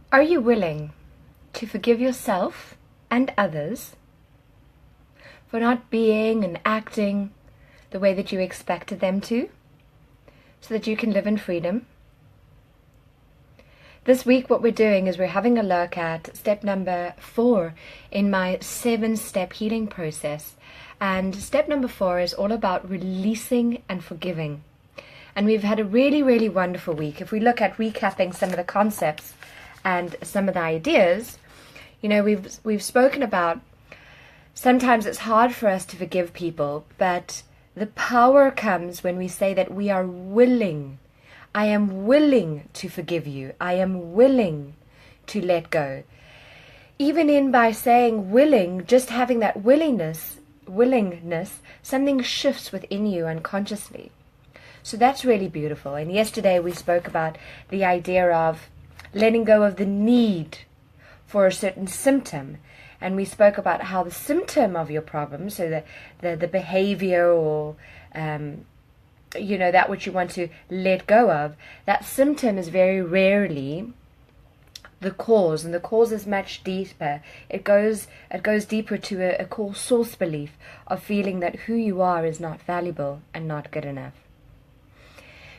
Are you willing to forgive yourself and others for not being and acting the way that you expected them to, so that you can live in freedom? This week what we're doing is we're having a look at step number 4 in my 7-step healing process. And step number 4 is all about releasing and forgiving. And we've had a really, really wonderful week. If we look at recapping some of the concepts and some of the ideas, you know, we've spoken about sometimes it's hard for us to forgive people, but the power comes when we say that we are willing. I am willing to forgive you. I am willing to let go. Even by saying willing, just having that willingness, something shifts within you unconsciously. So that's really beautiful. And yesterday we spoke about the idea of letting go of the need for a certain symptom. And we spoke about how the symptom of your problem, so the behavior or that which you want to let go of, that symptom is very rarely the cause, and the cause is much deeper. It goes deeper to a core source belief of feeling that who you are is not valuable and not good enough.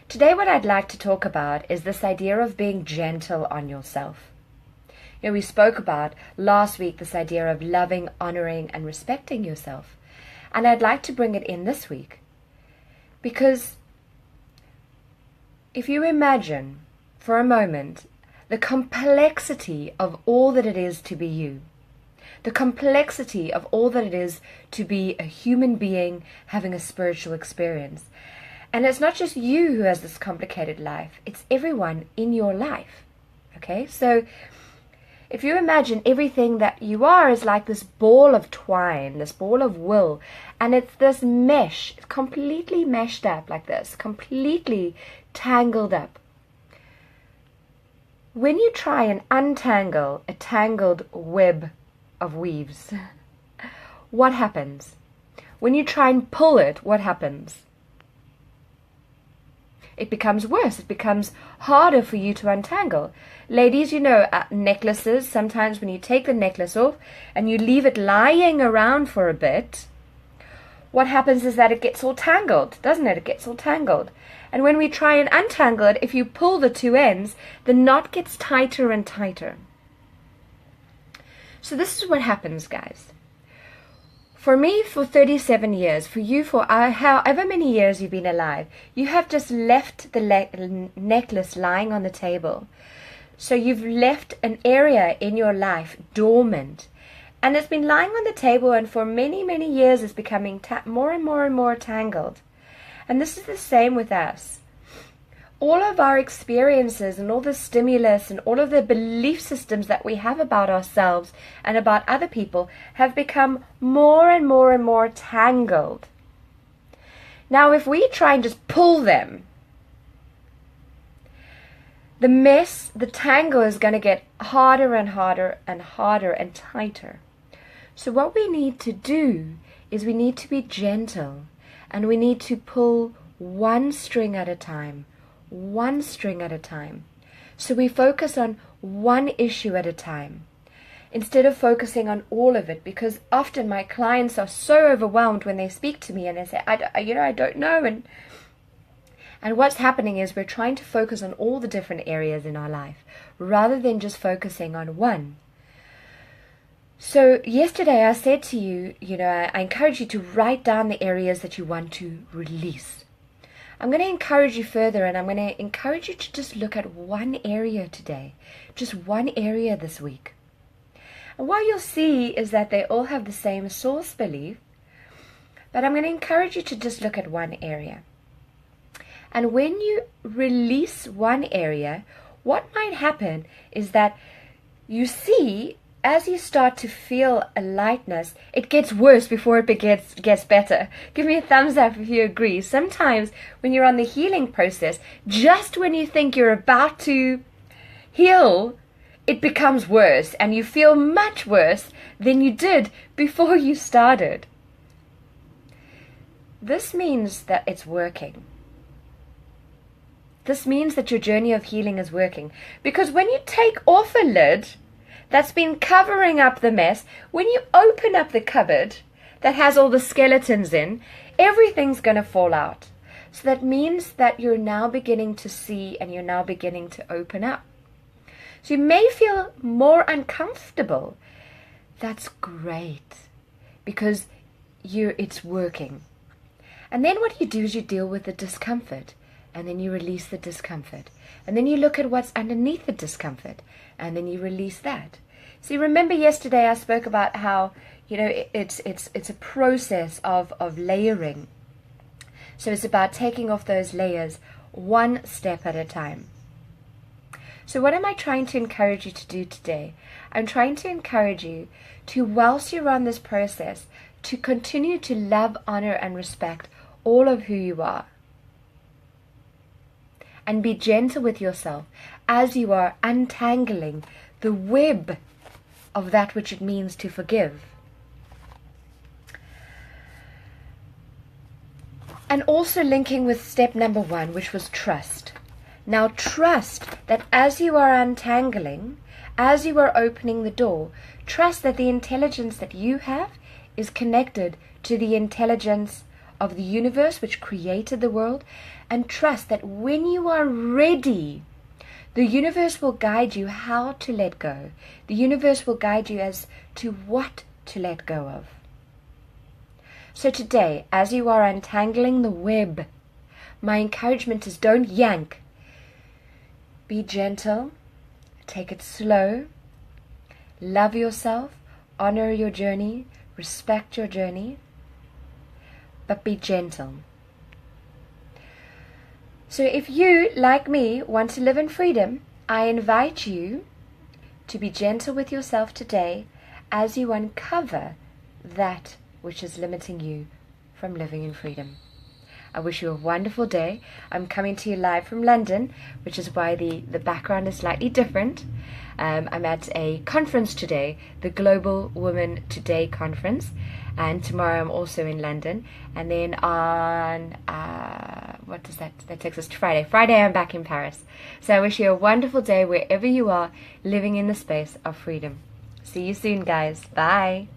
Today what I'd like to talk about is this idea of being gentle on yourself. You know, we spoke about last week this idea of loving, honoring, and respecting yourself. And I'd like to bring it in this week. Because if you imagine for a moment the complexity of all that it is to be you, the complexity of all that it is to be a human being having a spiritual experience. And it's not just you who has this complicated life, it's everyone in your life. Okay, so if you imagine everything that you are is like this ball of twine, this ball of wool, and it's this mesh, it's completely meshed up like this, completely tangled up. When you try and untangle a tangled web of weaves, what happens? When you try and pull it, what happens? It becomes worse. It becomes harder for you to untangle. Ladies, you know, necklaces, sometimes when you take the necklace off and you leave it lying around for a bit, what happens is that it gets all tangled, doesn't it? It gets all tangled. And when we try and untangle it, if you pull the two ends, the knot gets tighter and tighter. So this is what happens, guys. For me, for 37 years, for you, for however many years you've been alive, you have just left the necklace lying on the table. So you've left an area in your life dormant. And it's been lying on the table, and for many, many years it's becoming more and more and more tangled. And this is the same with us. All of our experiences and all the stimulus and all of the belief systems that we have about ourselves and about other people have become more and more and more tangled. Now, if we try and just pull them, the mess, the tangle is going to get harder and harder and harder and tighter. So what we need to do is we need to be gentle, and we need to pull one string at a time. One string at a time. So we focus on one issue at a time instead of focusing on all of it, because often my clients are so overwhelmed when they speak to me and they say, I don't know. And what's happening is we're trying to focus on all the different areas in our life rather than just focusing on one. So yesterday I said to you, I encourage you to write down the areas that you want to release. I'm going to encourage you further, and I'm going to encourage you to just look at one area today, just one area this week. And what you'll see is that they all have the same source belief, but I'm going to encourage you to just look at one area. And when you release one area, what might happen is that you see, as you start to feel a lightness, it gets worse before it gets better. Give me a thumbs up if you agree. Sometimes when you're on the healing process, just when you think you're about to heal, it becomes worse, and you feel much worse than you did before you started. This means that it's working. this means that your journey of healing is working. Because when you take off a lid that's been covering up the mess, when you open up the cupboard that has all the skeletons in, everything's going to fall out. So that means that you're now beginning to see and you're now beginning to open up. So you may feel more uncomfortable. That's great, because it's working. And then what you do is you deal with the discomfort, and then you release the discomfort. And then you look at what's underneath the discomfort, and then you release that. See, remember yesterday I spoke about how, it's a process of layering. So it's about taking off those layers one step at a time. So what am I trying to encourage you to do today? I'm trying to encourage you to, whilst you're on this process, to continue to love, honor, and respect all of who you are. And be gentle with yourself as you are untangling the web of that which it means to forgive. And also linking with step number 1, which was trust. Now trust that as you are untangling, as you are opening the door, trust that the intelligence that you have is connected to the intelligence of the universe which created the world, and trust that when you are ready, the universe will guide you how to let go. The universe will guide you as to what to let go of. So today, as you are untangling the web, my encouragement is don't yank. Be gentle, take it slow, love yourself, honor your journey, respect your journey, but be gentle. So if you, like me, want to live in freedom, I invite you to be gentle with yourself today as you uncover that which is limiting you from living in freedom. I wish you a wonderful day. I'm coming to you live from London, which is why the background is slightly different. I'm at a conference today, the Global Women Today conference, and tomorrow I'm also in London. And then on, what does that takes us to Friday. Friday I'm back in Paris. So I wish you a wonderful day wherever you are, living in the space of freedom. See you soon, guys. Bye.